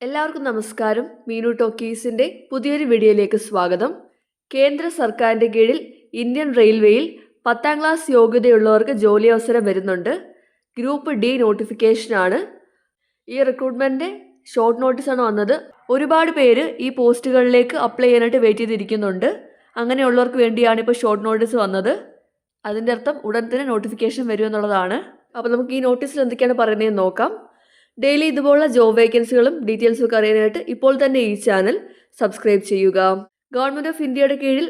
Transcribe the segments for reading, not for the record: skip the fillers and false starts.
എല്ലാവർക്കും നമസ്കാരം. മീനു ടോക്കീസിൻ്റെ പുതിയൊരു വീഡിയോയിലേക്ക് സ്വാഗതം. കേന്ദ്ര സർക്കാരിൻ്റെ കീഴിൽ ഇന്ത്യൻ റെയിൽവേയിൽ 10ാം ക്ലാസ് യോഗ്യതയുള്ളവർക്ക് ജോലി അവസരം വരുന്നുണ്ട്. ഗ്രൂപ്പ് ഡി നോട്ടിഫിക്കേഷനാണ്. ഈ റിക്രൂട്ട്മെൻറ്റിൻ്റെ ഷോർട്ട് നോട്ടീസാണ് വന്നത്. ഒരുപാട് പേര് ഈ പോസ്റ്റുകളിലേക്ക് അപ്ലൈ ചെയ്യാനായിട്ട് വെയിറ്റ് ചെയ്തിരിക്കുന്നുണ്ട്. അങ്ങനെയുള്ളവർക്ക് വേണ്ടിയാണ് ഇപ്പോൾ ഷോർട്ട് നോട്ടീസ് വന്നത്. അതിൻ്റെ അർത്ഥം ഉടൻ തന്നെ നോട്ടിഫിക്കേഷൻ വരുമെന്നുള്ളതാണ്. അപ്പോൾ നമുക്ക് ഈ നോട്ടീസിൽ എന്തൊക്കെയാണ് പറയുന്നതെന്ന് നോക്കാം. ഡെയിലി ഇതുപോലുള്ള ജോബ് വേക്കൻസികളും ഡീറ്റെയിൽസും ഒക്കെ അറിയാനായിട്ട് ഇപ്പോൾ തന്നെ ഈ ചാനൽ സബ്സ്ക്രൈബ് ചെയ്യുക. ഗവൺമെൻറ് ഓഫ് ഇന്ത്യയുടെ കീഴിൽ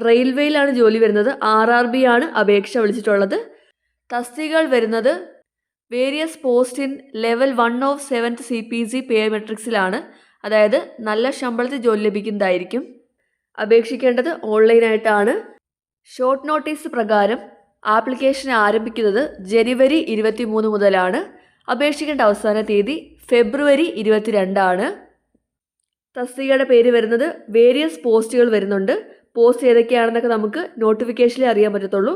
റെയിൽവേയിലാണ് ജോലി വരുന്നത്. RRB ആണ് അപേക്ഷ വിളിച്ചിട്ടുള്ളത്. തസ്തികകൾ വരുന്നത് various post in level 1 of 7th CPC പേ മെട്രിക്സിലാണ്. അതായത് നല്ല ശമ്പളത്തിൽ ജോലി ലഭിക്കുന്നതായിരിക്കും. അപേക്ഷിക്കേണ്ടത് ഓൺലൈനായിട്ടാണ്. ഷോർട്ട് നോട്ടീസ് പ്രകാരം ആപ്ലിക്കേഷൻ ആരംഭിക്കുന്നത് ജനുവരി 23 മുതലാണ്. അപേക്ഷിക്കേണ്ട അവസാന തീയതി ഫെബ്രുവരി 22 ആണ്. തസ്തികയുടെ പേര് വരുന്നത് വേരിയസ് പോസ്റ്റുകൾ വരുന്നുണ്ട്. പോസ്റ്റ് ഏതൊക്കെയാണെന്നൊക്കെ നമുക്ക് നോട്ടിഫിക്കേഷനിൽ അറിയാൻ പറ്റത്തുള്ളൂ.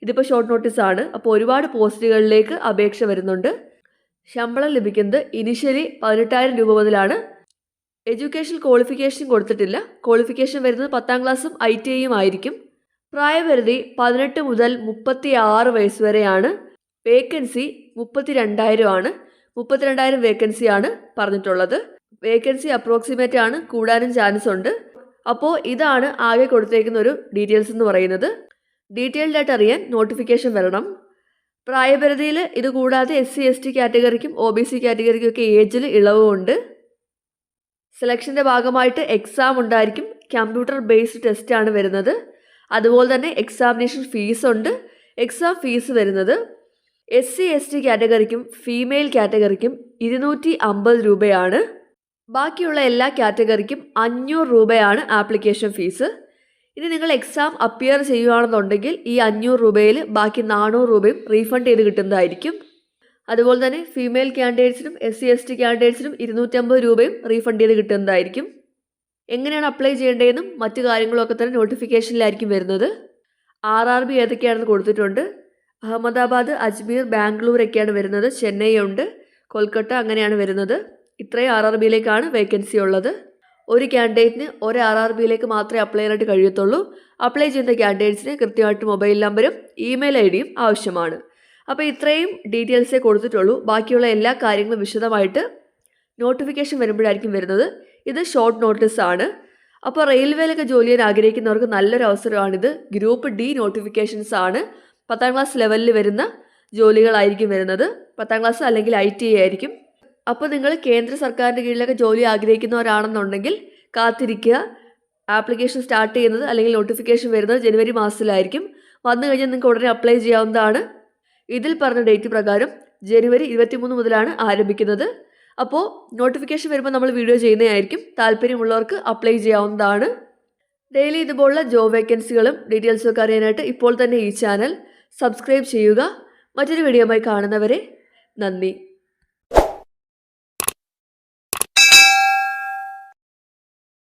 ഇതിപ്പോൾ ഷോർട്ട് നോട്ടീസാണ്. അപ്പോൾ ഒരുപാട് പോസ്റ്റുകളിലേക്ക് അപേക്ഷ വരുന്നുണ്ട്. ശമ്പളം ലഭിക്കുന്നത് ഇനിഷ്യലി 18,000 രൂപ മുതലാണ്. എഡ്യൂക്കേഷൻ ക്വാളിഫിക്കേഷൻ കൊടുത്തിട്ടില്ല. ക്വാളിഫിക്കേഷൻ വരുന്നത് 10ാം ക്ലാസ്സും ITIയും ആയിരിക്കും. പ്രായപരിധി 18 മുതൽ 36 വയസ്സ് വരെയാണ്. വേക്കൻസി 32,000 ആണ്. 32,000 വേക്കൻസിയാണ് പറഞ്ഞിട്ടുള്ളത്. വേക്കൻസി അപ്രോക്സിമേറ്റ് ആണ്, കൂടാനും ചാൻസ് ഉണ്ട്. അപ്പോൾ ഇതാണ് ആകെ കൊടുത്തേക്കുന്ന ഒരു ഡീറ്റെയിൽസ് എന്ന് പറയുന്നത്. ഡീറ്റെയിൽഡ് ആയിട്ട് അറിയാൻ നോട്ടിഫിക്കേഷൻ വരണം. പ്രായപരിധിയിൽ ഇത് കൂടാതെ SC ST കാറ്റഗറിക്കും OBC കാറ്റഗറിക്കും ഒക്കെ ഏജിൽ ഇളവുമുണ്ട്. സെലക്ഷൻ്റെ ഭാഗമായിട്ട് എക്സാം ഉണ്ടായിരിക്കും. കമ്പ്യൂട്ടർ ബേസ്ഡ് ടെസ്റ്റാണ് വരുന്നത്. അതുപോലെ തന്നെ എക്സാമിനേഷൻ ഫീസ് ഉണ്ട്. എക്സാം ഫീസ് വരുന്നത് SC ST കാറ്റഗറിക്കും ഫീമെയിൽ കാറ്റഗറിക്കും 250 രൂപയാണ്. ബാക്കിയുള്ള എല്ലാ കാറ്റഗറിക്കും 500 രൂപയാണ് ആപ്ലിക്കേഷൻ ഫീസ്. ഇനി നിങ്ങൾ എക്സാം അപ്പിയർ ചെയ്യുകയാണെന്നുണ്ടെങ്കിൽ ഈ 500 രൂപയിൽ ബാക്കി 400 രൂപയും റീഫണ്ട് ചെയ്ത് കിട്ടുന്നതായിരിക്കും. അതുപോലെ തന്നെ ഫീമെയിൽ കാൻഡിഡേറ്റ്സിനും SC ST കാൻഡിഡേറ്റ്സിനും 250 രൂപയും റീഫണ്ട് ചെയ്ത് കിട്ടുന്നതായിരിക്കും. എങ്ങനെയാണ് അപ്ലൈ ചെയ്യേണ്ടതെന്നും മറ്റു കാര്യങ്ങളൊക്കെ തന്നെ നോട്ടിഫിക്കേഷനിലായിരിക്കും വരുന്നത്. RRB ഏതൊക്കെയാണെന്ന് കൊടുത്തിട്ടുണ്ട്. അഹമ്മദാബാദ്, അജ്മീർ, ബാംഗ്ലൂർ ഒക്കെയാണ് വരുന്നത്. ചെന്നൈ ഉണ്ട്, കൊൽക്കത്ത അങ്ങനെയാണ് വരുന്നത്. ഇത്രയും RRBയിലേക്കാണ് വേക്കൻസി ഉള്ളത്. ഒരു ക്യാൻഡിഡേറ്റിന് ഒരു RRBയിലേക്ക് മാത്രമേ അപ്ലൈ ചെയ്യാനായിട്ട് കഴിയത്തുള്ളൂ. അപ്ലൈ ചെയ്യുന്ന ക്യാൻഡിഡേറ്റ്സിന് കൃത്യമായിട്ട് മൊബൈൽ നമ്പറും ഇമെയിൽ IDയും ആവശ്യമാണ്. അപ്പോൾ ഇത്രയും ഡീറ്റെയിൽസേ കൊടുത്തിട്ടുള്ളൂ. ബാക്കിയുള്ള എല്ലാ കാര്യങ്ങളും വിശദമായിട്ട് നോട്ടിഫിക്കേഷൻ വരുമ്പോഴായിരിക്കും വരുന്നത്. ഇത് ഷോർട്ട് നോട്ടീസ് ആണ്. അപ്പോൾ റെയിൽവേയിലൊക്കെ ജോലി ചെയ്യാൻ ആഗ്രഹിക്കുന്നവർക്ക് നല്ലൊരു അവസരമാണിത്. ഗ്രൂപ്പ് D നോട്ടിഫിക്കേഷൻസ് ആണ്. 10ാം ക്ലാസ് ലെവലിൽ വരുന്ന ജോലികളായിരിക്കും വരുന്നത്. 10ാം ക്ലാസ് അല്ലെങ്കിൽ ITI ആയിരിക്കും. അപ്പോൾ നിങ്ങൾ കേന്ദ്ര സർക്കാരിൻ്റെ കീഴിലൊക്കെ ജോലി ആഗ്രഹിക്കുന്നവരാണെന്നുണ്ടെങ്കിൽ കാത്തിരിക്കുക. ആപ്ലിക്കേഷൻ സ്റ്റാർട്ട് ചെയ്യുന്നത് അല്ലെങ്കിൽ നോട്ടിഫിക്കേഷൻ വരുന്നത് ജനുവരി മാസത്തിലായിരിക്കും. വന്നു കഴിഞ്ഞാൽ നിങ്ങൾക്ക് ഉടനെ അപ്ലൈ ചെയ്യാവുന്നതാണ്. ഇതിൽ പറഞ്ഞ ഡേറ്റ് പ്രകാരം ജനുവരി 23 മുതലാണ് ആരംഭിക്കുന്നത്. അപ്പോൾ നോട്ടിഫിക്കേഷൻ വരുമ്പോൾ നമ്മൾ വീഡിയോ ചെയ്യുന്നതായിരിക്കും. താല്പര്യമുള്ളവർക്ക് അപ്ലൈ ചെയ്യാവുന്നതാണ്. ഡെയിലി ഇതുപോലുള്ള ജോബ് വേക്കൻസികളും ഡീറ്റെയിൽസും ഒക്കെ അറിയാനായിട്ട് ഇപ്പോൾ തന്നെ ഈ ചാനൽ സബ്സ്ക്രൈബ് ചെയ്യുക. മറ്റൊരു വീഡിയോയുമായി കാണുന്നവരെ നന്ദി.